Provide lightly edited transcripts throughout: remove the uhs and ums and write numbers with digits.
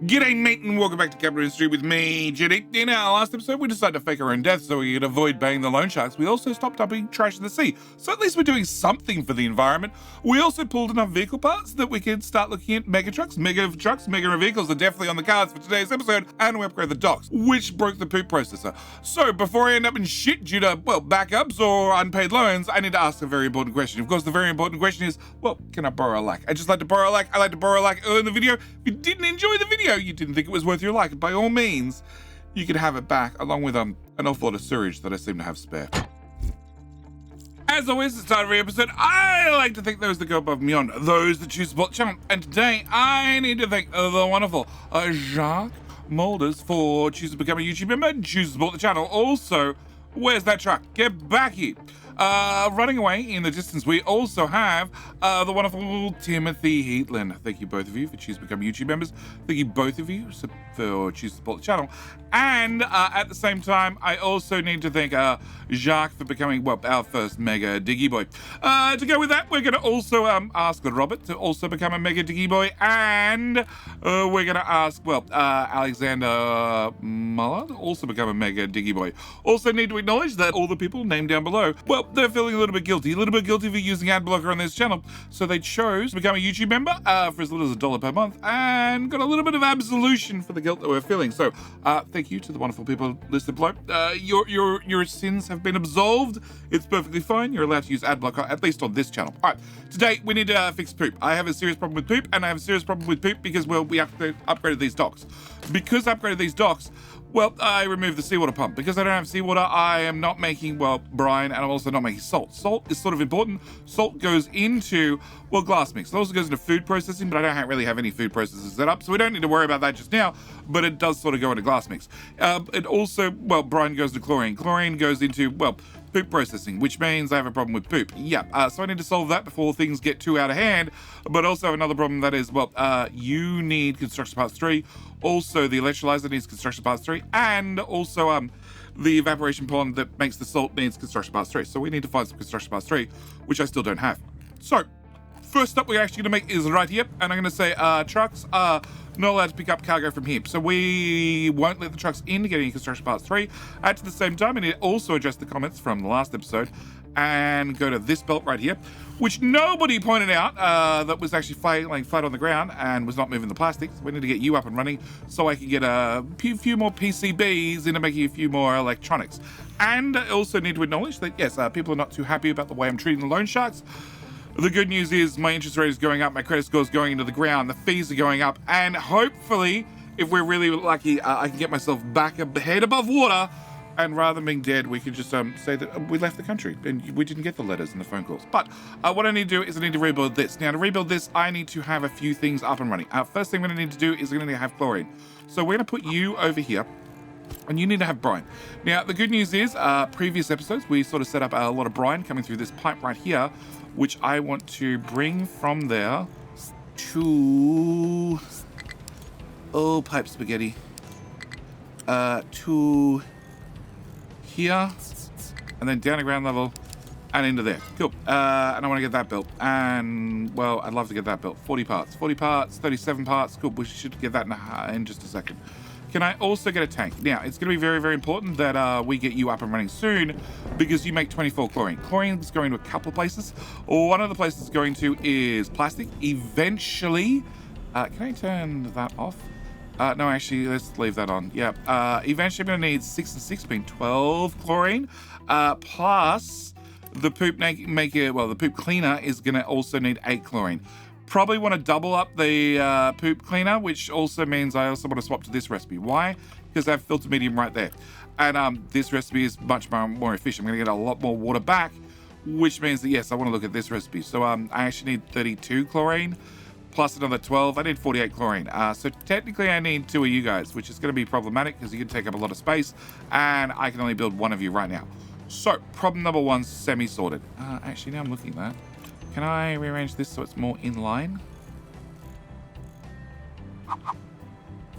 G'day mate and welcome back to Capital History with me, Jenny. In our last episode we decided to fake our own death so we could avoid banging the loan sharks. We also stopped dumping trash in the sea, so at least we're doing something for the environment. We also pulled enough vehicle parts that we could start looking at mega vehicles are definitely on the cards for today's episode, and we upgrade the docks, which broke the poop processor. So before I end up in shit due to, well, backups or unpaid loans, I need to ask a very important question. Of course, the very important question is, well, can I borrow a like? I just like to borrow a like. I like to borrow a like early in the video. If you didn't enjoy the video, you didn't think it was worth your like, by all means, you could have it back, along with an awful lot of sewage that I seem to have spare. As always, at the start of every episode, I like to thank those that go above and beyond, those that choose to support the channel. And today, I need to thank the wonderful Jacques Molders for choosing to become a YouTube member and choose to support the channel. Also, where's that truck? Get back here. Running away in the distance, we also have the wonderful Timothy Heatland. Thank you both of you for choosing to become YouTube members. Thank you both of you for choosing to support the channel. And at the same time, I also need to thank Jacques for becoming, well, our first Mega Diggy Boy. To go with that, we're going to also ask Robert to also become a Mega Diggy Boy. And we're going to ask, well, Alexander Muller to also become a Mega Diggy Boy. Also need to acknowledge that all the people named down below, well, they're feeling a little bit guilty for using ad blocker on this channel. So they chose to become a YouTube member for as little as $1 per month and got a little bit of absolution for the guilt that we're feeling. So thank you to the wonderful people listed below. Your sins have been absolved. It's perfectly fine. You're allowed to use ad blocker, at least on this channel. All right, today we need to fix poop. I have a serious problem with poop, and I have a serious problem with poop because, well, we upgraded these docks. Because I upgraded these docks, well, I removed the seawater pump. Because I don't have seawater, I am not making, well, brine, and I'm also not making salt. Salt is sort of important. Salt goes into, well, glass mix. It also goes into food processing, but I don't really have any food processors set up, so we don't need to worry about that just now, but it does sort of go into glass mix. It also, well, brine goes to chlorine. Chlorine goes into, well, poop processing, which means I have a problem with poop. Yeah, so I need to solve that before things get too out of hand, but also have another problem that is, well, you need construction parts 3. Also, the electrolyzer needs construction parts 3, and also the evaporation pond that makes the salt needs construction parts 3. So we need to find some construction parts 3, which I still don't have. So, first up we're actually going to make is right here, and I'm going to say trucks are not allowed to pick up cargo from here. So we won't let the trucks in to get any construction parts 3. At the same time, I need to also address the comments from the last episode and go to this belt right here, which nobody pointed out that was actually laying flat on the ground and was not moving the plastics. We need to get you up and running so I can get a few more PCBs into making a few more electronics. And I also need to acknowledge that, yes, people are not too happy about the way I'm treating the loan sharks. The good news is my interest rate is going up, my credit score is going into the ground, the fees are going up, and hopefully, if we're really lucky, I can get myself back a head above water, and rather than being dead, we can just say that we left the country and we didn't get the letters and the phone calls. But what I need to do is I need to rebuild this. Now, to rebuild this, I need to have a few things up and running. First thing we're going to need to do is we're going to have chlorine. So we're going to put you over here, and you need to have brine. Now, the good news is, previous episodes, we sort of set up a lot of brine coming through this pipe right here, which I want to bring from there to, pipe spaghetti, to here, and then down to ground level, and into there. Cool. And I want to get that built. And, well, I'd love to get that built. 40 parts, 37 parts. Cool. We should get that in just a second. Can I also get a tank? Now, it's going to be very, very important that we get you up and running soon because you make 24 chlorine. Chlorine's going to a couple of places. One of the places it's going to is plastic. Eventually, can I turn that off? No, actually, let's leave that on. Yeah. Eventually, I'm going to need 6 and 6, being 12 chlorine. Plus, the poop the poop cleaner is going to also need 8 chlorine. Probably want to double up the poop cleaner, which also means I also want to swap to this recipe. Why? Because I have filter medium right there. And this recipe is much more efficient. I'm going to get a lot more water back, which means that, yes, I want to look at this recipe. So I actually need 32 chlorine plus another 12. I need 48 chlorine. So technically I need 2 of you guys, which is going to be problematic because you can take up a lot of space, and I can only build 1 of you right now. So problem number 1, semi-sorted. Actually, now I'm looking at that. Can I rearrange this so it's more in line?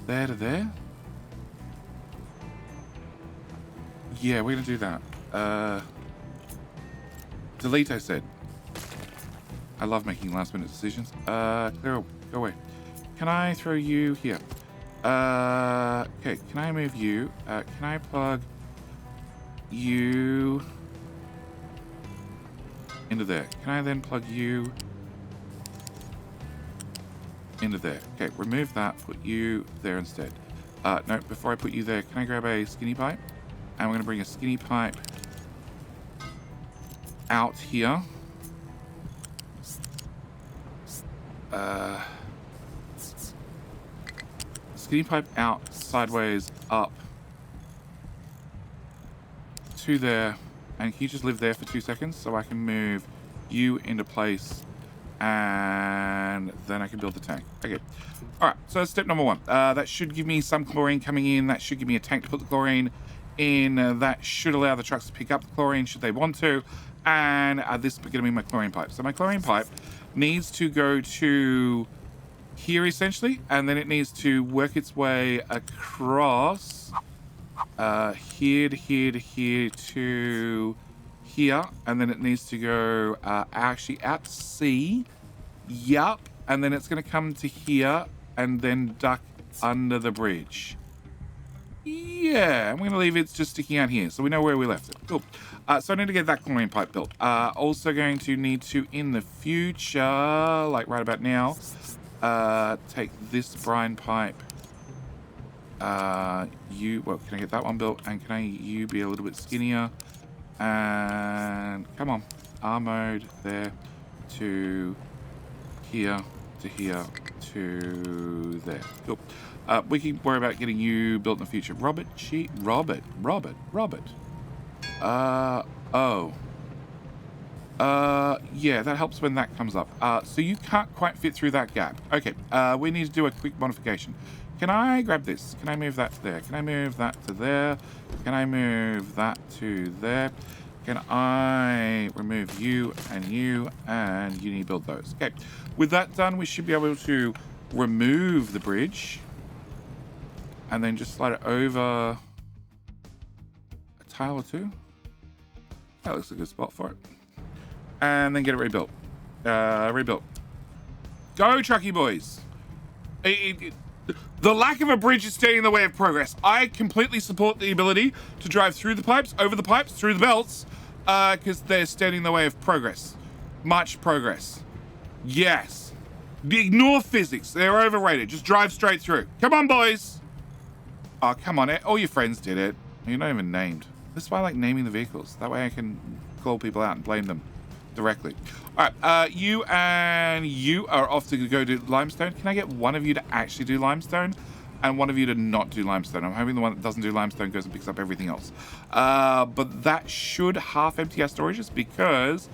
There to there? Yeah, we're going to do that. Delete, I said. I love making last minute decisions. Clear, go away. Can I throw you here? Okay, can I move you? Can I plug you into there? Can I then plug you into there? Okay, remove that, put you there instead. No, before I put you there, can I grab a skinny pipe? And we're going to bring a skinny pipe out here. Skinny pipe out, sideways, up to there. And can you just live there for 2 seconds so I can move you into place and then I can build the tank. Okay. All right. So that's step number 1. That should give me some chlorine coming in. That should give me a tank to put the chlorine in. That should allow the trucks to pick up the chlorine should they want to. And this is going to be my chlorine pipe. So my chlorine pipe needs to go to here essentially, and then it needs to work its way across here to here to here to here, and then it needs to go actually out to sea. Yup. And then it's going to come to here and then duck under the bridge. Yeah, I'm going to leave it just sticking out here so we know where we left it. Cool. So I need to get that chlorine pipe built. Also going to need to, in the future, like right about now, take this brine pipe. Well, can I get that one built? And can you be a little bit skinnier? And come on, R mode there to here to here to there. Cool. We can worry about getting you built in the future. Robert. Yeah, that helps when that comes up. So you can't quite fit through that gap. Okay, we need to do a quick modification. Can I grab this? Can I move that to there? Can I move that to there? Can I move that to there? Can I remove you and you need to build those? Okay, with that done, we should be able to remove the bridge and then just slide it over a tile or two. That looks a good spot for it. And then get it rebuilt. Rebuilt. Go, trucky boys. The lack of a bridge is standing in the way of progress. I completely support the ability to drive through the pipes, over the pipes, through the belts, because they're standing in the way of progress. Much progress. Yes. Ignore physics. They're overrated. Just drive straight through. Come on, boys. Oh, come on. All your friends did it. You're not even named. This is why I like naming the vehicles. That way I can call people out and blame them directly. All right, you and you are off to go do limestone. Can I get one of you to actually do limestone and one of you to not do limestone? I'm hoping the one that doesn't do limestone goes and picks up everything else. But that should half empty our storages because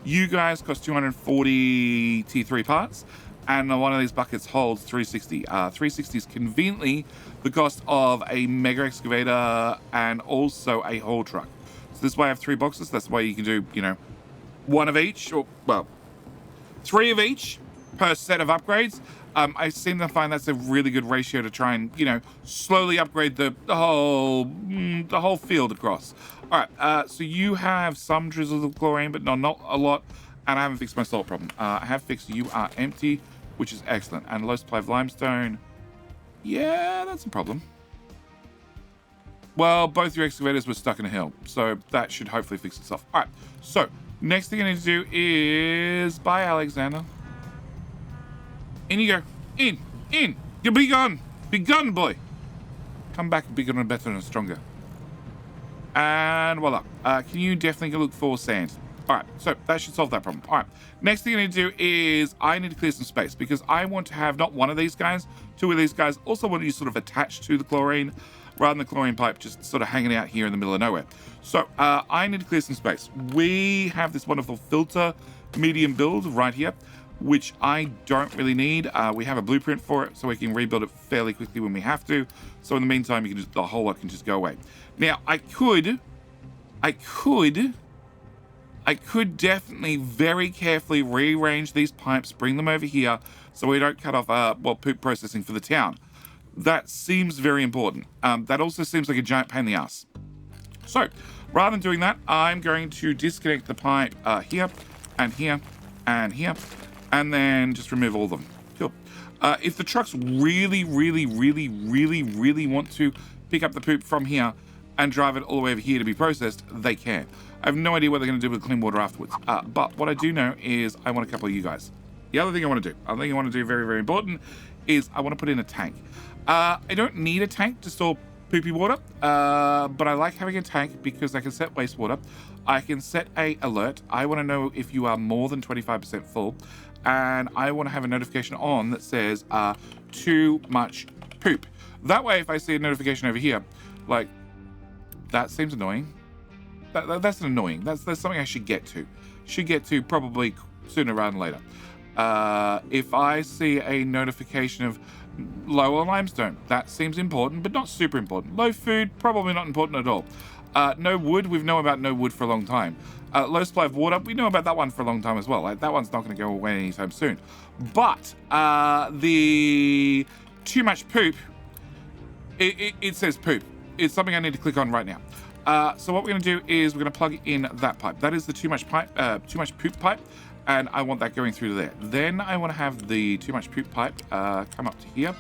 you guys cost 240 T3 parts and one of these buckets holds 360. 360 is conveniently the cost of a mega excavator and also a haul truck. So this way I have 3 boxes. That's why you can do, you know, 1 of each, or, well, 3 of each per set of upgrades. I seem to find that's a really good ratio to try and, you know, slowly upgrade the whole field across. All right, so you have some drizzles of chlorine, but not a lot, and I haven't fixed my salt problem. I have fixed you are empty, which is excellent, and low supply of limestone. Yeah, that's a problem. Well, both your excavators were stuck in a hill, so that should hopefully fix itself. All right, so next thing I need to do is bye, Alexander. In you go. In. You be gone. Be gone, boy. Come back bigger and better and stronger. And voila. Can you definitely look for sand? All right, so that should solve that problem. All right, next thing I need to do is I need to clear some space because I want to have not one of these guys, 2 of these guys. Also want to sort of attach to the chlorine rather than the chlorine pipe just sort of hanging out here in the middle of nowhere. So I need to clear some space. We have this wonderful filter medium build right here, which I don't really need. We have a blueprint for it, so we can rebuild it fairly quickly when we have to. So in the meantime, you can just, the whole lot can just go away. Now, I could definitely very carefully rearrange these pipes, bring them over here, so we don't cut off, poop processing for the town. That seems very important. That also seems like a giant pain in the ass. So, rather than doing that, I'm going to disconnect the pipe here, and here, and here, and then just remove all of them. Cool. If the trucks really want to pick up the poop from here and drive it all the way over here to be processed, they can. I have no idea what they're going to do with clean water afterwards. But what I do know is I want a couple of you guys. The other thing I want to do, very important, is I want to put in a tank. I don't need a tank to store poopy water, but I like having a tank because I can set wastewater. I can set a alert. I want to know if you are more than 25% full, and I want to have a notification on that says too much poop. That way, if I see a notification over here, like that seems annoying. That's annoying. That's something I should get to. Probably sooner rather than later. If I see a notification of low on limestone, that seems important, but not super important. Low food, probably not important at all. No wood, we've known about no wood for a long time. Low supply of water, we know about that one for a long time as well. Like, that one's not going to go away anytime soon. But the too much poop, it says poop. It's something I need to click on right now. So what we're going to do is we're going to plug in that pipe. That is the too much poop pipe. And I want that going through there. Then I want to have the too much poop pipe come up to here.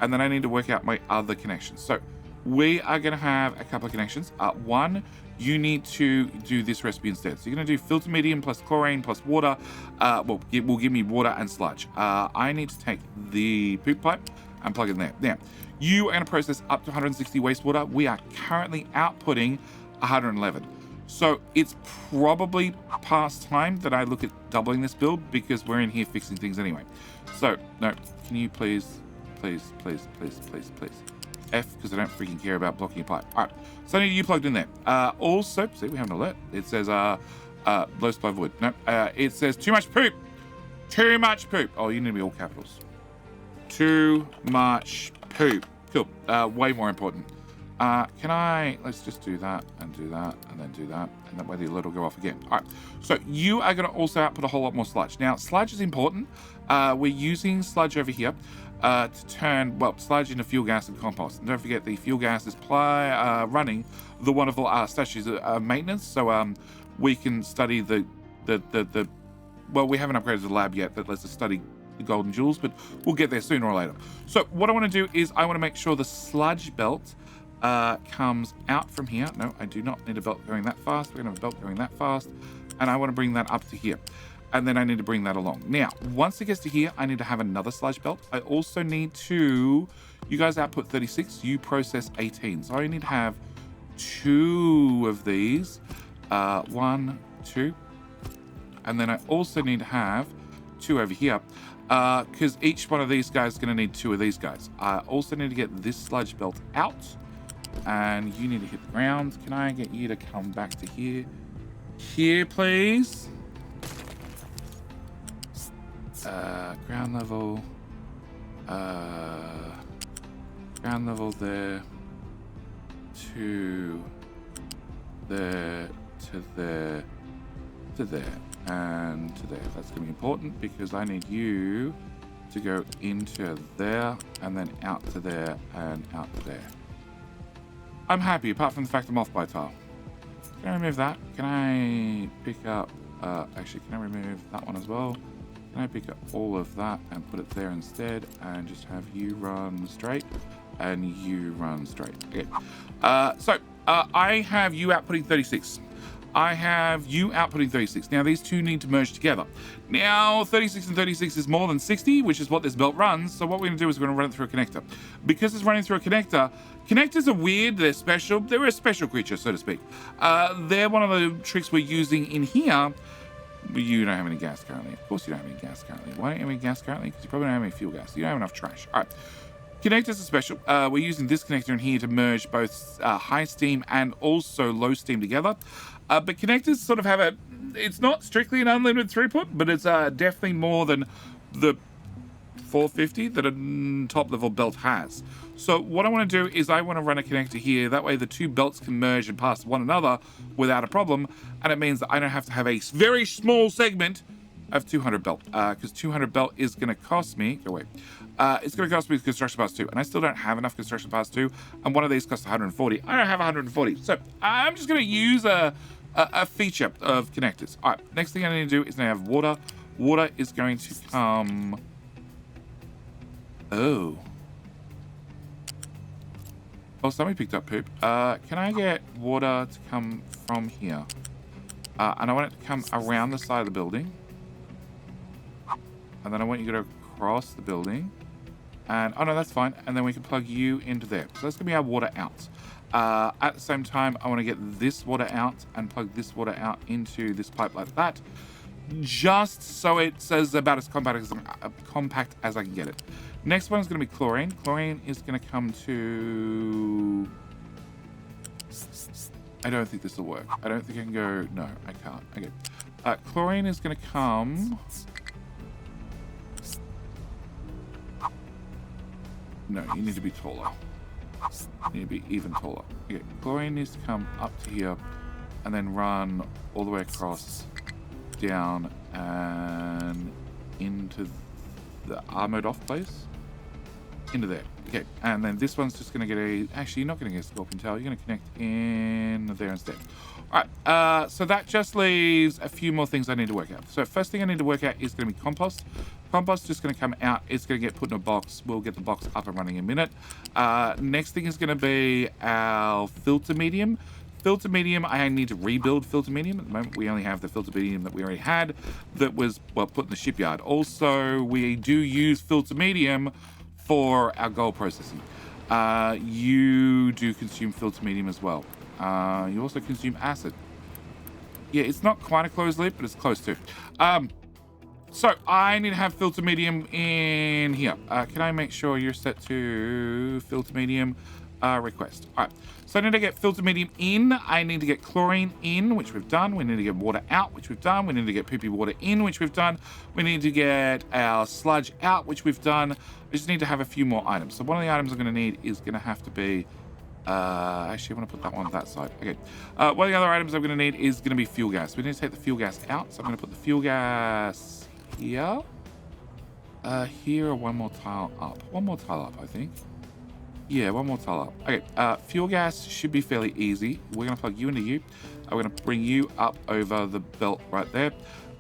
And then I need to work out my other connections. So we are going to have a couple of connections. One, you need to do this recipe instead. So you're going to do filter medium plus chlorine plus water. Well, it will give me water and sludge. I need to take the poop pipe and plug it in there. Now, you are going to process up to 160 wastewater. We are currently outputting 111. So it's probably past time that I look at doubling this build because we're in here fixing things anyway. So, no, can you please, F, because I don't freaking care about blocking your pipe. All right, so I need you plugged in there. Also, see, we have an alert. It says, low supply of wood. No, it says too much poop. Too much poop. Oh, you need to be all capitals. Too much poop. Cool, way more important. Let's just do that, and then do that, and that way the alert will go off again. All right, so you are going to also output a whole lot more sludge. Now, sludge is important. We're using sludge over here to turn, well, sludge into fuel gas and compost. And don't forget, the fuel gas is running the wonderful statues maintenance, so we can study well, we haven't upgraded the lab yet that lets us study the golden jewels, but we'll get there sooner or later. So what I want to do is I want to make sure the sludge belt comes out from here. No, I do not need a belt going that fast. We're going to have a belt going that fast. And I want to bring that up to here. And then I need to bring that along. Now, once it gets to here, I need to have another sludge belt. I also need to, you guys output 36, you process 18. So I need to have 2 of these. 1, 2. And then I also need to have 2 over here. Because each one of these guys is going to need 2 of these guys. I also need to get this sludge belt out. And you need to hit the ground. Can I get you to come back to here? Here, please. Ground level. Ground level there. To there. To there. To there. And to there. That's going to be important because I need you to go into there and then out to there and out to there. I'm happy, apart from the fact I'm off by a tile. Can I remove that? Can I pick up... actually, can I remove that one as well? Can I pick up all of that and put it there instead and just have you run straight and you run straight? Okay. So, I have you outputting 36. I have you outputting 36. Now, these two need to merge together. Now, 36 and 36 is more than 60, which is what this belt runs. So what we're going to do is we're going to run it through a connector. Because it's running through a connector, connectors are weird, they're special. They're a special creature, so to speak. They're one of the tricks we're using in here. You don't have any gas currently. Of course you don't have any gas currently. Why don't you have any gas currently? Because you probably don't have any fuel gas. You don't have enough trash. All right. Connectors are special. We're using this connector in here to merge both high steam and also low steam together. But connectors sort of have a... It's not strictly an unlimited throughput, but it's definitely more than the 450 that a top level belt has. So what I want to do is I want to run a connector here. That way the two belts can merge and pass one another without a problem. And it means that I don't have to have a very small segment of 200 belt. Because 200 belt is going to cost me... Go away. It's going to cost me construction parts 2. And I still don't have enough construction parts 2. And one of these costs 140. I don't have 140. So I'm just going to use a feature of connectors. All right, next thing I need to do is now have water. Water is going to come Oh. Oh, somebody picked up poop. Can I get water to come from here? And I want it to come around the side of the building. And then I want you to go across the building. And, oh no, that's fine. And then we can plug you into there. So that's going to be our water out. At the same time, I want to get this water out and plug this water out into this pipe like that. Just so it's about as compact as I can get it. Next one is going to be chlorine. Chlorine is going to come to... I don't think this will work. I don't think I can go... No, I can't. Okay. Chlorine is going to come... No, you need to be taller. You need to be even taller. Okay, chlorine needs to come up to here and then run all the way across, down, and into the armored off place. Into there. Okay, and then this one's just going to get a... Actually, you're not going to get a scorpion tail. You're going to connect in there instead. All right, so that just leaves a few more things I need to work out. So first thing I need to work out is going to be compost. Compost is just going to come out. It's going to get put in a box. We'll get the box up and running in a minute. Next thing is going to be our filter medium. Filter medium, I need to rebuild filter medium. At the moment, we only have the filter medium that we already had that was, well, put in the shipyard. Also, we do use filter medium for our gold processing. You do consume filter medium as well. You also consume acid. Yeah, it's not quite a closed loop, but it's close to. So I need to have filter medium in here. Can I make sure you're set to filter medium request? All right. So I need to get filter medium in. I need to get chlorine in, which we've done. We need to get water out, which we've done. We need to get poopy water in, which we've done. We need to get our sludge out, which we've done. We just need to have a few more items. So one of the items I'm going to need is going to have to be... actually, I want to put that one on that side. Okay. One of the other items I'm going to need is going to be fuel gas. We need to take the fuel gas out. So I'm going to put the fuel gas here. Here or one more tile up. One more tile up, I think. Yeah, one more tile up. Okay, fuel gas should be fairly easy. We're going to plug you into you. We're going to bring you up over the belt right there.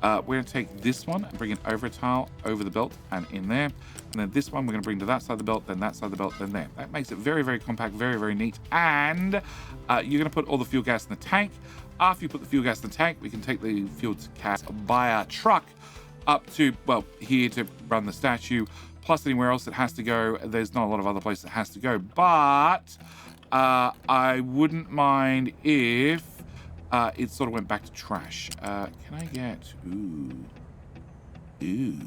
We're going to take this one and bring it over a tile, over the belt and in there. And then this one we're going to bring to that side of the belt, then that side of the belt, then there. That makes it very, very compact, very, very neat. And you're going to put all the fuel gas in the tank. After you put the fuel gas in the tank, we can take the fuel gas by our truck up to, well, here to run the statue. Plus anywhere else it has to go. There's not a lot of other places it has to go. But I wouldn't mind if it sort of went back to trash. Can I get... Ooh.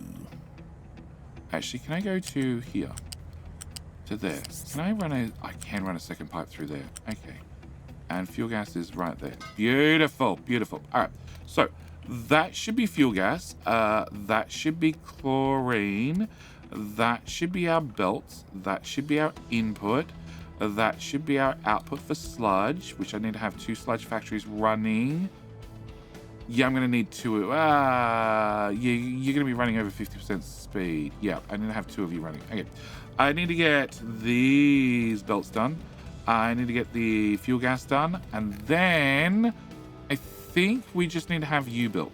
Actually, can I go to here? To there. Can I run a... I can run a second pipe through there. Okay. And fuel gas is right there. Beautiful. Beautiful. All right. So that should be fuel gas. That should be chlorine. That should be our belt. That should be our input. That should be our output for sludge, which I need to have 2 sludge factories running. Yeah, I'm going to need 2. Yeah, you're going to be running over 50% speed. Yeah, I need to have 2 of you running. Okay. I need to get these belts done. I need to get the fuel gas done. And then I think we just need to have you built.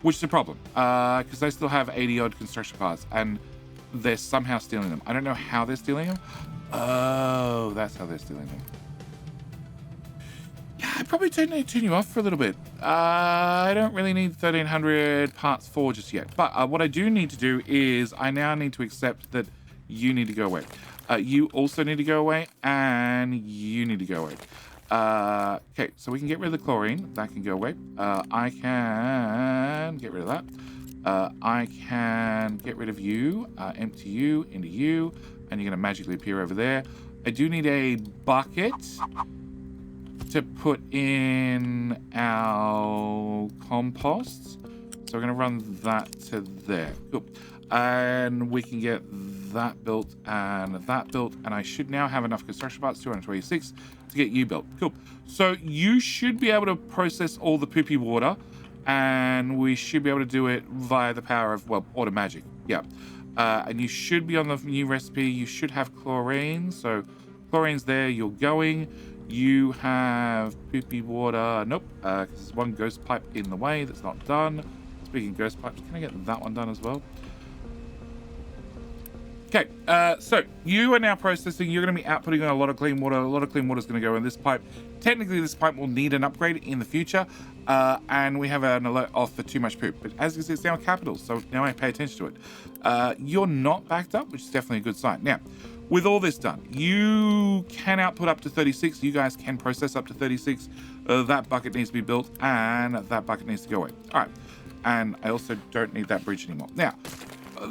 Which is a problem, because they still have 80-odd construction parts, and they're somehow stealing them. I don't know how they're stealing them. Oh, that's how they're stealing them. Yeah, I probably don't need to turn you off for a little bit. I don't really need 1,300 parts 4 just yet. But what I do need to do is I now need to accept that you need to go away. You also need to go away, and you need to go away. Okay, so we can get rid of the chlorine. That can go away. I can get rid of that. I can get rid of you, empty you into you, and you're going to magically appear over there. I do need a bucket to put in our compost. So we're going to run that to there. Cool. And we can get that built and that built. And I should now have enough construction parts, 226, to get you built. Cool. So you should be able to process all the poopy water, and we should be able to do it via the power of, well, auto magic. Yeah. And you should be on the new recipe. You should have chlorine. So chlorine's there. You're going. You have poopy water. Nope. Because there's one ghost pipe in the way that's not done. Speaking of ghost pipes, can I get that one done as well? Okay, so you are now processing. You're going to be outputting a lot of clean water. A lot of clean water is going to go in this pipe. Technically, this pipe will need an upgrade in the future, and we have an alert off for too much poop. But as you can see, it's now capital, so now I pay attention to it. You're not backed up, which is definitely a good sign. Now, with all this done, you can output up to 36. You guys can process up to 36. That bucket needs to be built, and that bucket needs to go away. All right, and I also don't need that bridge anymore. Now,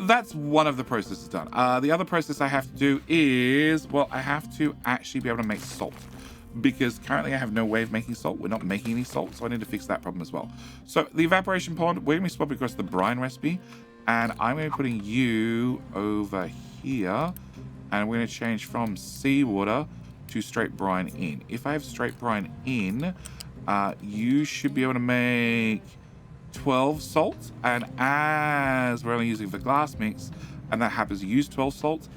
that's one of the processes done. The other process I have to do is, well, I have to actually be able to make salt, because currently I have no way of making salt. We're not making any salt, so I need to fix that problem as well. So the evaporation pond, we're going to be swapping across the brine recipe, and I'm going to be putting you over here, and we're going to change from seawater to straight brine in. If I have straight brine in, you should be able to make 12 salts, and as we're only using the glass mix, and that happens to use 12 salts,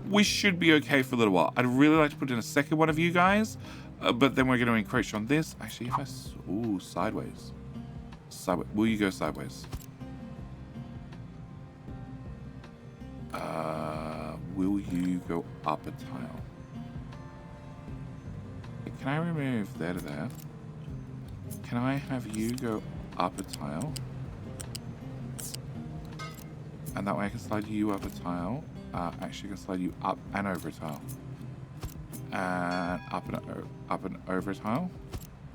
we should be okay for a little while. I'd really like to put in a second one of you guys, but then we're going to encroach on this. Actually, if I... Ooh, sideways. Sideways. Will you go sideways? Will you go up a tile? Can I remove there to there? Can I have you go up a tile? And that way I can slide you up a tile. Actually, I can slide you up and over a tile. And up and over a tile.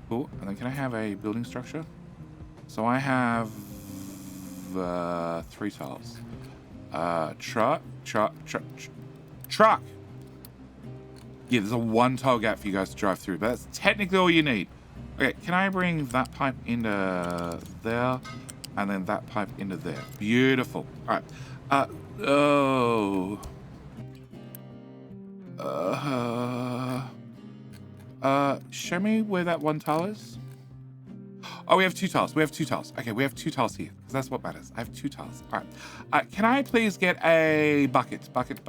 Cool. And then can I have a building structure? So I have 3 tiles. Truck. Yeah, there's a 1 tile gap for you guys to drive through, but that's technically all you need. Okay, can I bring that pipe into there, and then that pipe into there? Beautiful. All right. Show me where that 1 tile is. Oh, we have 2 tiles. We have 2 tiles. Okay, we have 2 tiles here, because that's what matters. I have 2 tiles. All right. Can I please get a bucket? Bucket.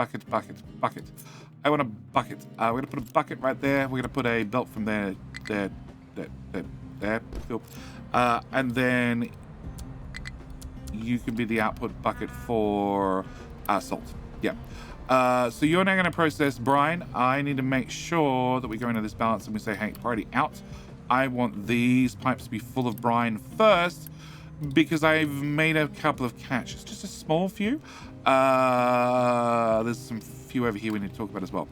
I want a bucket. We're going to put a bucket right there. We're going to put a belt from there. There. Cool. And then you can be the output bucket for salt. Yeah. So you're now going to process brine. I need to make sure that we go into this balance and we say, hey, priority out. I want these pipes to be full of brine first, because I've made a couple of catches, just a small few. There's some few over here we need to talk about as well.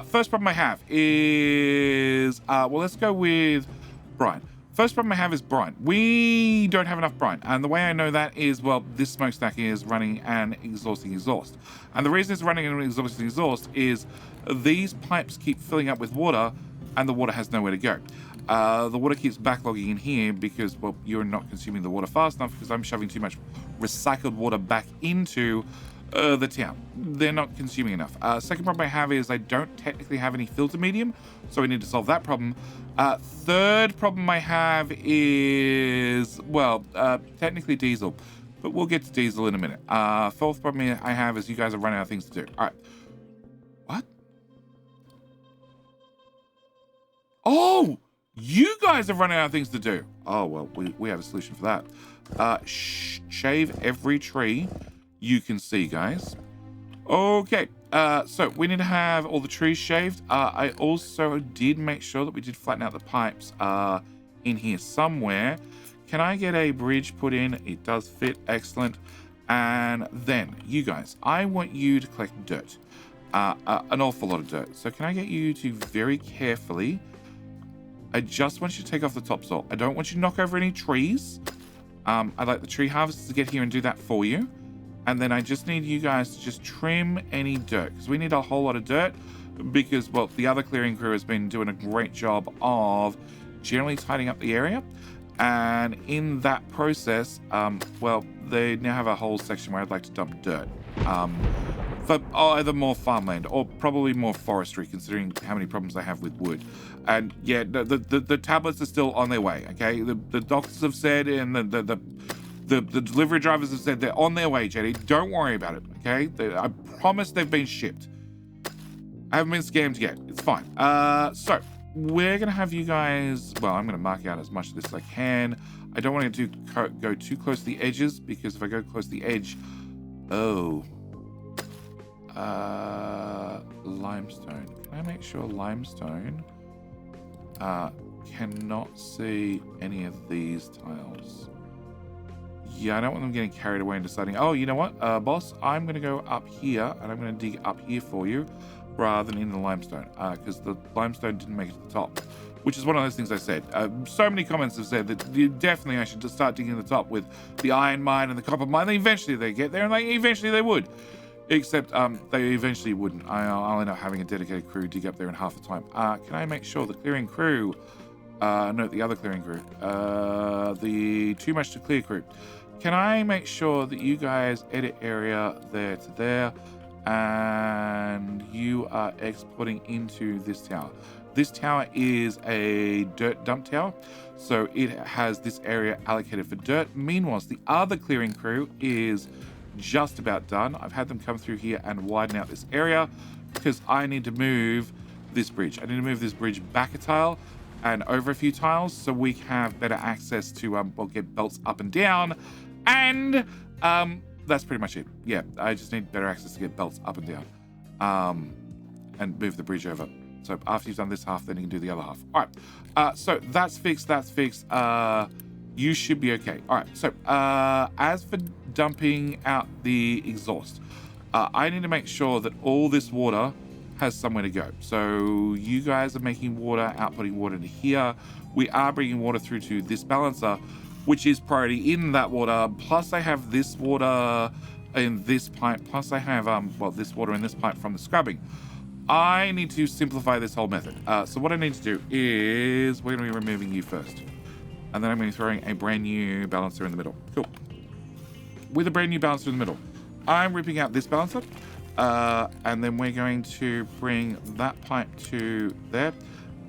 First problem I have is, well, let's go with brine. First problem I have is brine. We don't have enough brine. And the way I know that is, well, this smokestack is running an exhausting exhaust. And the reason it's running an exhausting exhaust is these pipes keep filling up with water, and the water has nowhere to go. The water keeps backlogging in here because, well, you're not consuming the water fast enough, because I'm shoving too much recycled water back into the town. They're not consuming enough. Second problem I have is I don't technically have any filter medium, so we need to solve that problem. Third problem I have is, well, technically diesel, but we'll get to diesel in a minute. Fourth problem I have is you guys are running out of things to do. All right. What? Oh! You guys are running out of things to do. Oh, well, we have a solution for that. Shave every tree you can see, guys. Okay, so we need to have all the trees shaved. I also did make sure that we did flatten out the pipes in here somewhere. Can I get a bridge put in? It does fit. Excellent. And then, you guys, I want you to collect dirt. An awful lot of dirt. So can I get you to very carefully... I just want you to take off the topsoil. I don't want you to knock over any trees. I'd like the tree harvesters to get here and do that for you. And then I just need you guys to just trim any dirt, because we need a whole lot of dirt, because, well, the other clearing crew has been doing a great job of generally tidying up the area. And in that process, well, they now have a whole section where I'd like to dump dirt. For either more farmland or probably more forestry, considering how many problems I have with wood. And yeah, the tablets are still on their way, okay? The doctors have said, and the delivery drivers have said they're on their way, Jetty. Don't worry about it, okay? I promise they've been shipped. I haven't been scammed yet. It's fine. So we're going to have you guys... Well, I'm going to mark out as much of this as I can. I don't want to go too close to the edges, because if I go close to the edge... Oh... Limestone. Can I make sure limestone cannot see any of these tiles? Yeah, I don't want them getting carried away and deciding, oh, you know what, boss, I'm going to go up here and I'm going to dig up here for you rather than in the limestone, because the limestone didn't make it to the top, which is one of those things I said. So many comments have said that definitely I should just start digging at the top with the iron mine and the copper mine. Eventually they get there, and eventually they would. Except they eventually wouldn't. I'll end up having a dedicated crew dig up there in half the time. Can I make sure the clearing crew, no, the other clearing crew, the too much to clear crew, can I make sure that you guys edit area there to there, and you are exporting into this tower? This tower is a dirt dump tower, so it has this area allocated for dirt. Meanwhile, the other clearing crew is just about done. I've had them come through here and widen out this area because I need to move this bridge. I need to move this bridge back a tile and over a few tiles so we have better access to well, get belts up and down, and that's pretty much it. Yeah, I just need better access to get belts up and down, and move the bridge over. So after you've done this half, then you can do the other half. All right, so that's fixed. You should be okay. All right, so as for dumping out the exhaust, I need to make sure that all this water has somewhere to go. So you guys are making water, outputting water to here. We are bringing water through to this balancer, which is priority in that water. Plus I have this water in this pipe. Plus I have, well, this water in this pipe from the scrubbing. I need to simplify this whole method. So what I need to do is we're going to be removing you first. And then I'm going to be throwing a brand new balancer in the middle. Cool. With a brand new balancer in the middle, I'm ripping out this balancer. And then we're going to bring that pipe to there.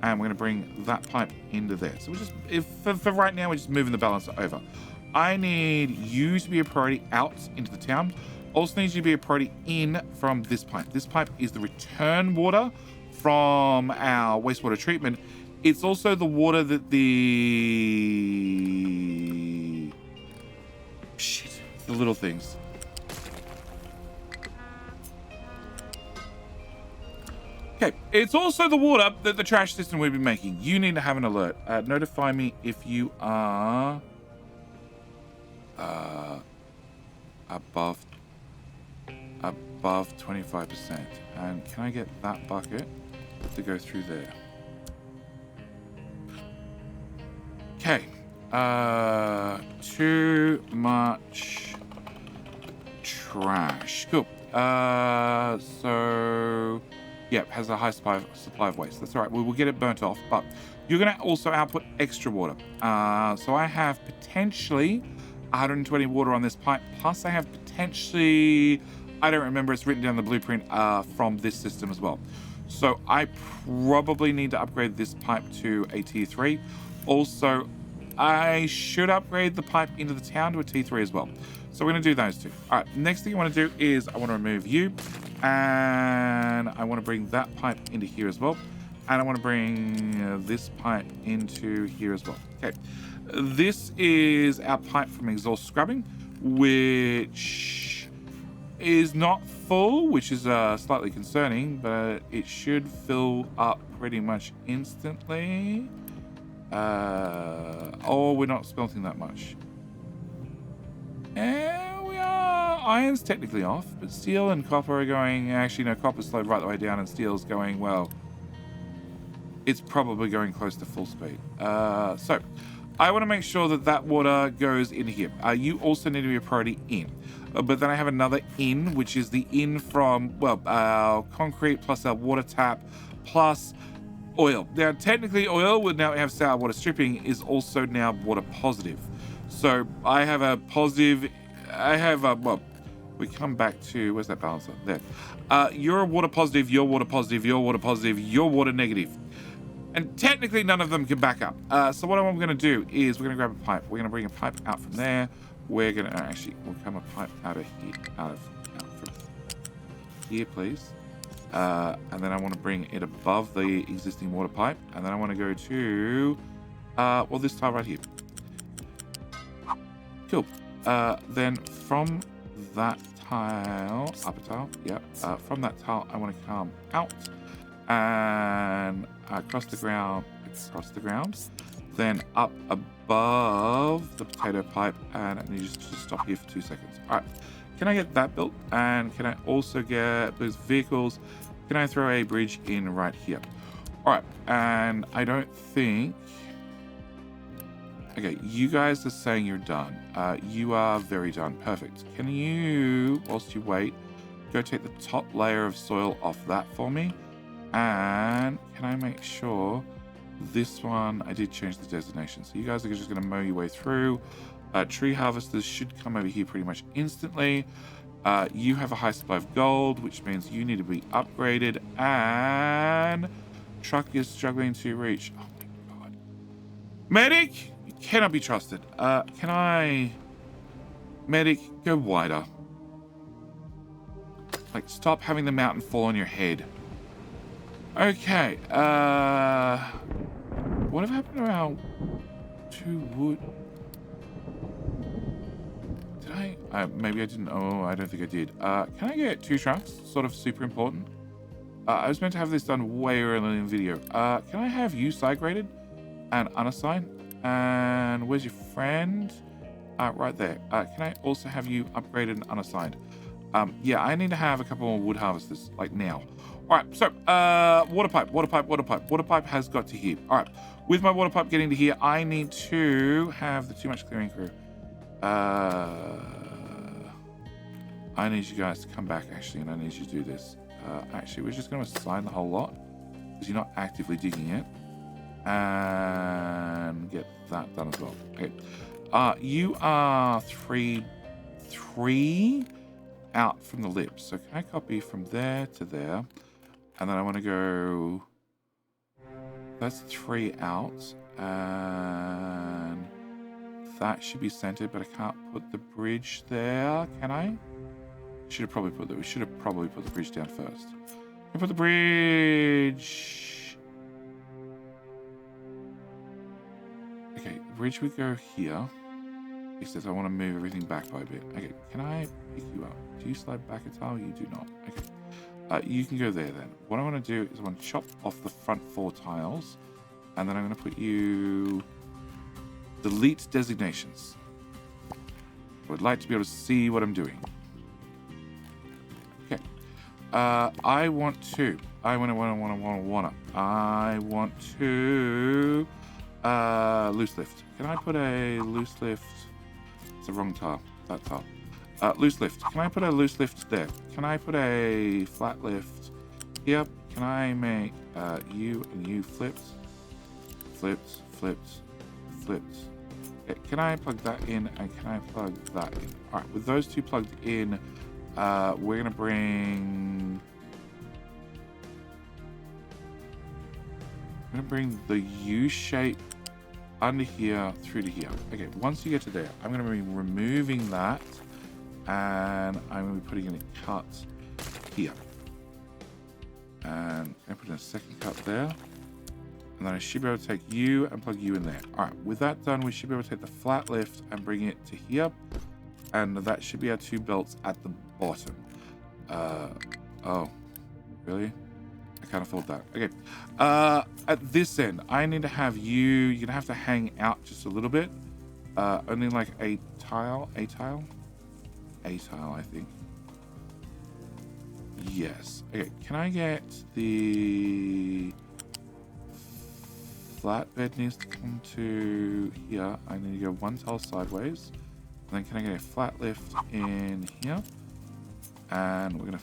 And we're going to bring that pipe into there. So we're just, for right now, we're just moving the balancer over. I need you to be a priority out into the town. Also needs you to be a priority in from this pipe. This pipe is the return water from our wastewater treatment. It's also the water that the little things. Okay, it's also the water that the trash system would be making. You need to have an alert. Notify me if you are above 25%. And can I get that bucket to go through there? Okay. Too much trash. Cool. So yeah, has a high supply of waste. That's all right. We will get it burnt off, but you're going to also output extra water. So I have potentially 120 water on this pipe. Plus I have potentially, I don't remember, it's written down in the blueprint from this system as well. So I probably need to upgrade this pipe to a tier 3. Also, I should upgrade the pipe into the town to a T3 as well. So we're going to do those two. All right, next thing I want to do is I want to remove you. And I want to bring that pipe into here as well. And I want to bring this pipe into here as well. Okay, this is our pipe from exhaust scrubbing, which is not full, which is slightly concerning, but it should fill up pretty much instantly. Oh, we're not smelting that much. And we are. Iron's technically off, but steel and copper are going. Actually, no, copper's slowed right the way down, and steel's going, well, it's probably going close to full speed. So I want to make sure that that water goes in here. You also need to be a priority in. But then I have another in, which is the in from, well, our concrete plus our water tap plus oil. Now, technically, oil would now have sour water stripping is also now water positive. So I have a positive. I have a, well, we come back to, where's that balancer? There. You're a water positive, you're water positive, you're water positive, you're water negative. And technically none of them can back up. So what I'm going to do is we're going to grab a pipe. We're going to bring a pipe out from there. We're going to, actually, we'll come a pipe out of here, out from here, please. And then I want to bring it above the existing water pipe. And then I want to go to, well, this tile right here. Cool. Then from that tile, up a tile, yep. From that tile, I want to come out and across the ground, then up above the potato pipe, and I need you to stop here for 2 seconds. All right, can I get that built? And can I also get those vehicles? Can I throw a bridge in right here? All right, and I don't think... Okay, you guys are saying you're done. You are very done. Perfect. Can you, whilst you wait, go take the top layer of soil off that for me? And can I make sure this one, I did change the designation. So you guys are just going to mow your way through. Tree harvesters should come over here pretty much instantly. You have a high supply of gold, which means you need to be upgraded. And truck is struggling to reach. Oh my god. Medic! You cannot be trusted. Can I... Medic, go wider. Like, stop having the mountain fall on your head. Okay, what happened to our 2 wood? Did I? Maybe I didn't. Oh, I don't think I did. Can I get 2 trucks? Sort of super important. I was meant to have this done way earlier in the video. Can I have you side graded and unassigned? And where's your friend? Right there. Can I also have you upgraded and unassigned? Yeah, I need to have a couple more wood harvesters, like now. All right, so water pipe has got to here. All right, with my water pipe getting to here, I need to have the too much clearing crew. I need you guys to come back, actually, and I need you to do this. Actually, we're just going to assign the whole lot because you're not actively digging it. And get that done as well. Okay. You are three out from the lips. So can I copy from there to there? And then I want to go... That's 3 out. And that should be centered, but I can't put the bridge there, can I? We should have probably put the bridge down first. I put the bridge... Okay, the bridge would go here. He says I want to move everything back by a bit. Okay, can I pick you up? Do you slide back a tile? You do not. Okay. You can go there then. What I want to do is I want to chop off the front 4 tiles. And then I'm going to put you... Delete designations. I would like to be able to see what I'm doing. Okay. I want to loose lift. Can I put a loose lift? It's the wrong tile. That tile. Loose lift. Can I put a loose lift there? Can I put a flat lift here? Can I make you and you flipped? Okay, can I plug that in and can I plug that in? All right, with those 2 plugged in, we're gonna bring the U shape under here through to here. Okay, once you get to there, I'm gonna be removing that. And I'm going to be putting in a cut here. And I put in a second cut there. And then I should be able to take you and plug you in there. All right, with that done, we should be able to take the flat lift and bring it to here. And that should be our 2 belts at the bottom. Oh, really? I can't afford that. Okay. At this end, I need to have you, you're going to have to hang out just a little bit. Only like a tile, I think. Yes. Okay, can I get the flatbed needs to come to here. I need to go 1 tile sideways. And then can I get a flat lift in here? And we're gonna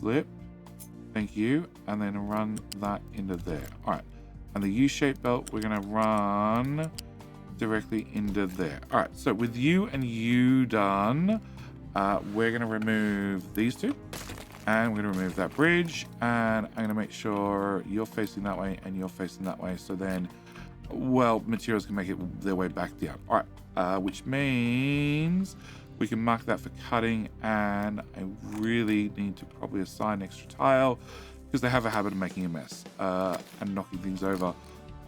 flip. Thank you. And then run that into there. All right. And the U-shaped belt, we're gonna run directly into there. All right, so with you and you done, we're going to remove these 2. And we're going to remove that bridge. And I'm going to make sure you're facing that way and you're facing that way. So then, well, materials can make their way back down. All right, which means we can mark that for cutting. And I really need to probably assign extra tile because they have a habit of making a mess and knocking things over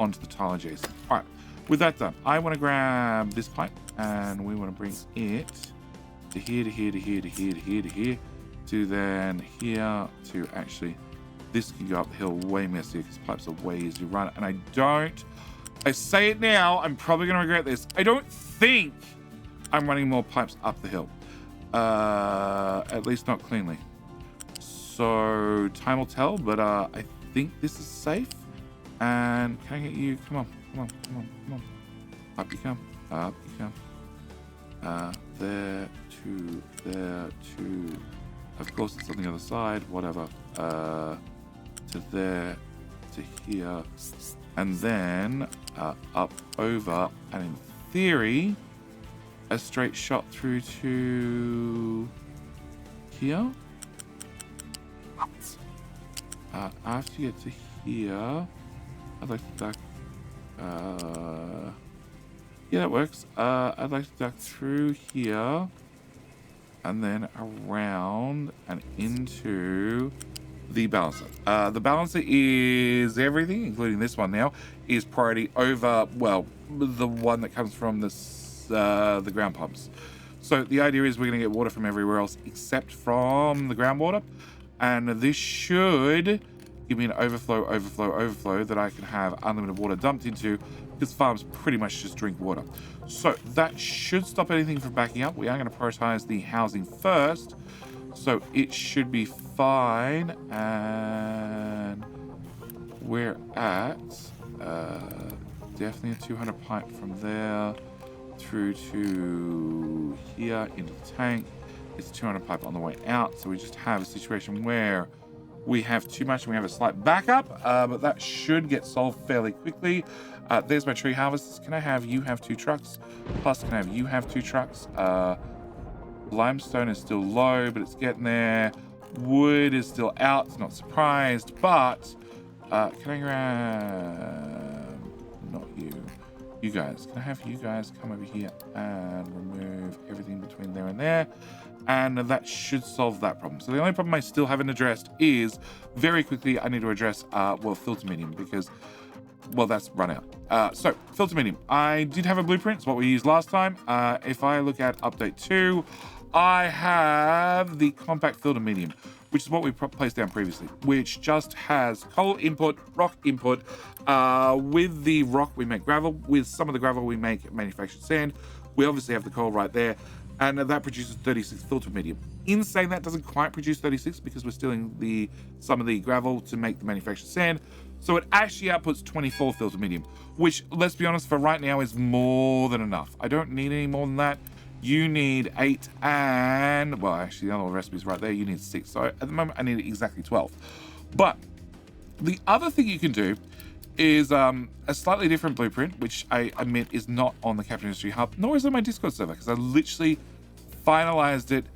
onto the tile adjacent. All right. With that done, I want to grab this pipe and we want to bring it to here, to here, to here, to here, to here, to here, to then here, to actually, this can go up the hill way messier because pipes are way easier to run. And I say it now, I'm probably going to regret this. I don't think I'm running more pipes up the hill. At least not cleanly. So time will tell, but I think this is safe. And can I get you? Come on, come on, come on, come on. Up you come, up you come. There, two, there, two. Of course, it's on the other side, whatever. To there, to here. And then up, over, and in theory, a straight shot through to here. After you get to here, I'd like to duck. Yeah, that works. I'd like to duck through here, and then around and into the balancer. The balancer is everything, including this one now, is priority over, well, the one that comes from the ground pumps. So the idea is we're going to get water from everywhere else except from the groundwater, and this should give me an overflow that I can have unlimited water dumped into, because farms pretty much just drink water. So that should stop anything from backing up. We are going to prioritize the housing first, so it should be fine. And we're at definitely a 200 pipe from there through to here into the tank. It's 200 pipe on the way out, so we just have a situation where we have too much and we have a slight backup, but that should get solved fairly quickly. There's my tree harvesters. Can I have you have 2 trucks? Plus, can I have you have 2 trucks? Limestone is still low, but it's getting there. Wood is still out, not surprised, but can I grab, not you, you guys. Can I have you guys come over here and remove everything between there and there? And that should solve that problem. So the only problem I still haven't addressed is, very quickly, I need to address, well, filter medium, because, well, that's run out. So, filter medium. I did have a blueprint. It's what we used last time. If I look at update 2, I have the compact filter medium, which is what we placed down previously, which just has coal input, rock input. With the rock, we make gravel. With some of the gravel, we make manufactured sand. We obviously have the coal right there, and that produces 36 filter medium. In saying that, doesn't quite produce 36 because we're stealing some of the gravel to make the manufactured sand. So it actually outputs 24 filter medium, which, let's be honest, for right now is more than enough. I don't need any more than that. You need 8 and, well, actually the other recipe's right there. You need 6. So at the moment, I need exactly 12. But the other thing you can do is a slightly different blueprint, which I admit is not on the Captain Industry Hub, nor is it on my Discord server, because I literally finalized it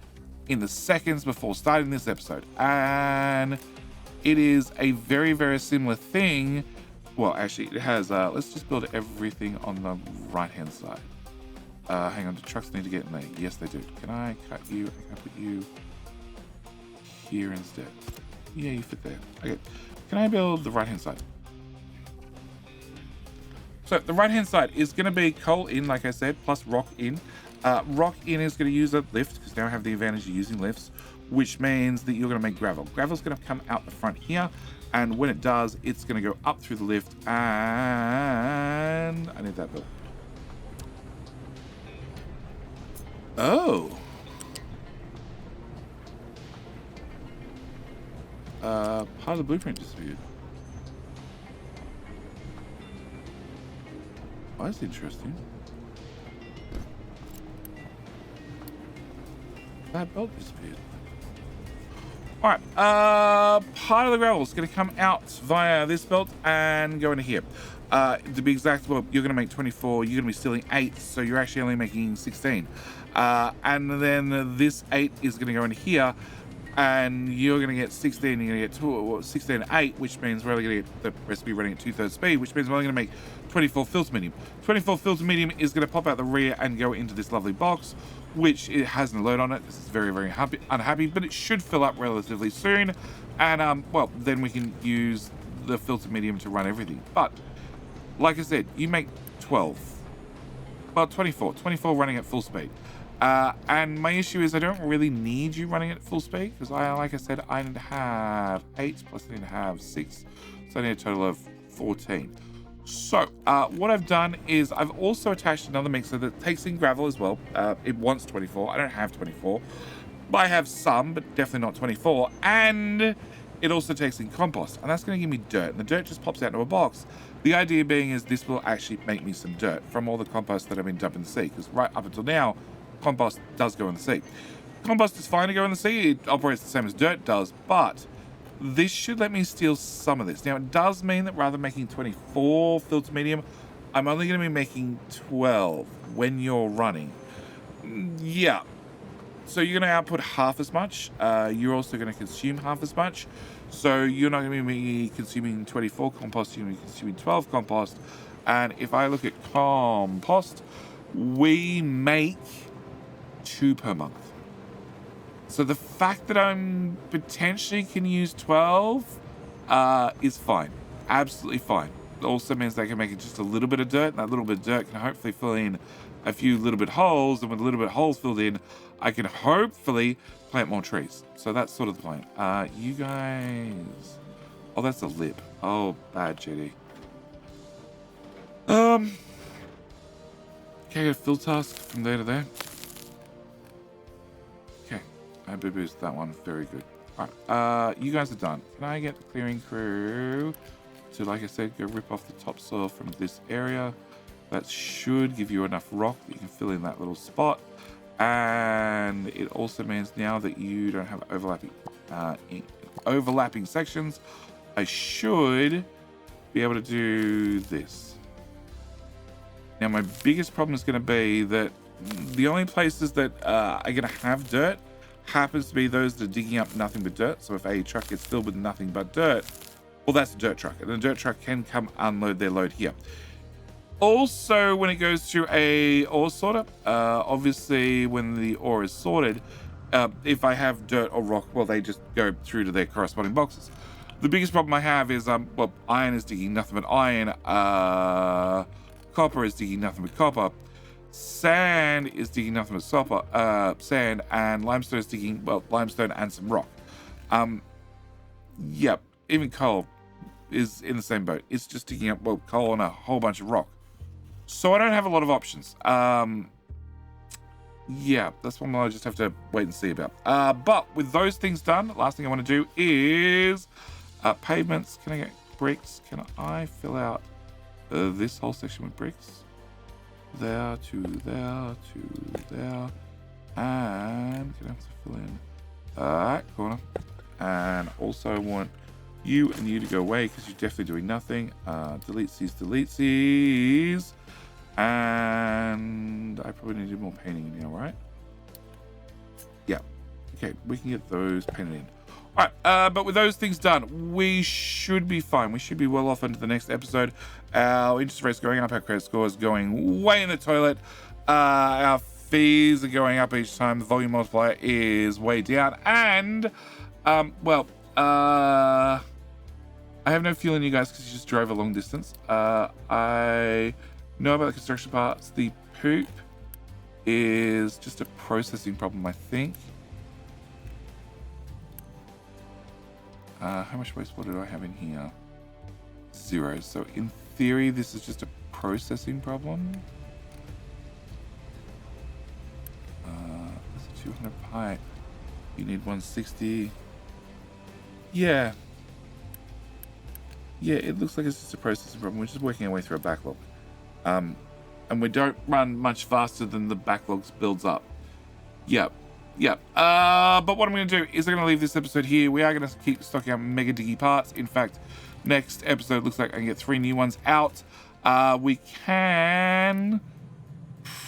in the seconds before starting this episode. And it is a very, very similar thing. Well, actually, it has, let's just build everything on the right-hand side. Hang on, do trucks need to get in there? Yes, they do. Can I cut you? Can I put you here instead? Yeah, you fit there. Okay. Can I build the right-hand side? So the right-hand side is going to be coal in, like I said, plus rock in. Rock in is going to use a lift, because now I have the advantage of using lifts, which means that you're going to make gravel. Gravel's going to come out the front here, and when it does, it's going to go up through the lift, and I need that built. Oh. Part of the blueprint disappeared. Oh, that's interesting. That belt disappeared. Alright, part of the gravel is going to come out via this belt and go into here. To be exact, well, you're going to make 24, you're going to be stealing 8, so you're actually only making 16. And then this 8 is going to go in here, and you're going to get 16, you're going to get 16 and 8, which means we're only going to get the recipe running at 2/3 speed, which means we're only going to make 24 filter medium. 24 filter medium is going to pop out the rear and go into this lovely box, which it has no load on it. This is very, very unhappy, but it should fill up relatively soon. And, well, then we can use the filter medium to run everything. But, like I said, you make 12. Well, 24 running at full speed. And my issue is I don't really need you running at full speed because like I said, I need to have 8 plus I need to have 6. So I need a total of 14. So what I've done is I've also attached another mixer that takes in gravel as well. It wants 24. I don't have 24. But I have some, but definitely not 24. And it also takes in compost. And that's going to give me dirt. And the dirt just pops out into a box. The idea being is this will actually make me some dirt from all the compost that I've been dumping in the sea. Because right up until now, compost does go in the sea. Compost is fine to go in the sea. It operates the same as dirt does. But this should let me steal some of this. Now, it does mean that rather than making 24 filled to medium, I'm only going to be making 12 when you're running. Yeah. So you're going to output half as much. You're also going to consume half as much. So you're not going to be consuming 24 compost. You're going to be consuming 12 compost. And if I look at compost, we make 2 per month. So the fact that I'm potentially can use 12 is fine. Absolutely fine. It also means they can make it just a little bit of dirt, and that little bit of dirt can hopefully fill in a few little bit holes, and with a little bit of holes filled in, I can hopefully plant more trees. So that's sort of the plan. You guys... Oh, that's a lip. Oh, bad, JD. Okay, I got a fill task from there to there. Okay, I boo-boozed that one. Very good. All right, you guys are done. Can I get the clearing crew to, like I said, go rip off the topsoil from this area? That should give you enough rock that you can fill in that little spot. And it also means now that you don't have overlapping sections, I should be able to do this. Now, my biggest problem is going to be that the only places that are going to have dirt happens to be those that are digging up nothing but dirt. So if a truck gets filled with nothing but dirt, well, that's a dirt truck. And the dirt truck can come unload their load here. Also, when it goes through a ore sorter, obviously when the ore is sorted, if I have dirt or rock, well, they just go through to their corresponding boxes. The biggest problem I have is, well, iron is digging nothing but iron, copper is digging nothing but copper, sand is digging nothing but sand, and limestone is digging, well, limestone and some rock. Yep, even coal is in the same boat. It's just digging up, well, coal and a whole bunch of rock. So I don't have a lot of options. Yeah, that's one I'll just have to wait and see about. But with those things done, last thing I want to do is pavements. Can I get bricks? Can I fill out this whole section with bricks? There to there to there. And can I have to fill in that corner? And also want you and you to go away because you're definitely doing nothing. Delete these. And I probably need to do more painting in here, right? Yeah. Okay, we can get those painted in. All right, but with those things done, we should be fine. We should be well off into the next episode. Our interest rate's going up. Our credit score is going way in the toilet. Our fees are going up each time. The volume multiplier is way down. And, well, I have no fuel in you guys because you just drove a long distance. I know about the construction parts. The poop is just a processing problem, I think. How much wastewater do I have in here? 0. So in theory, this is just a processing problem. That's a 200 pipe. You need 160. Yeah. Yeah, it looks like it's just a processing problem. We're just working our way through a backlog. And we don't run much faster than the backlogs builds up. Yep. But what I'm going to do is I'm going to leave this episode here. We are going to keep stocking up mega diggy parts. In fact, next episode looks like I can get 3 new ones out. We can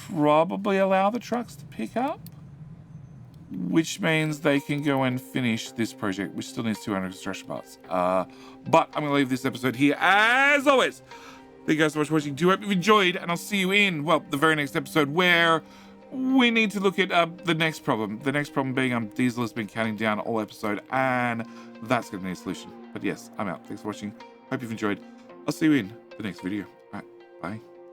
probably allow the trucks to pick up, which means they can go and finish this project, which still needs 200 construction parts. But I'm going to leave this episode here as always. Thank you guys so much for watching. Do hope you've enjoyed, and I'll see you in, well, the very next episode where we need to look at the next problem. The next problem being Diesel has been counting down all episode, and that's going to need a solution. But yes, I'm out. Thanks for watching. Hope you've enjoyed. I'll see you in the next video. All right, bye.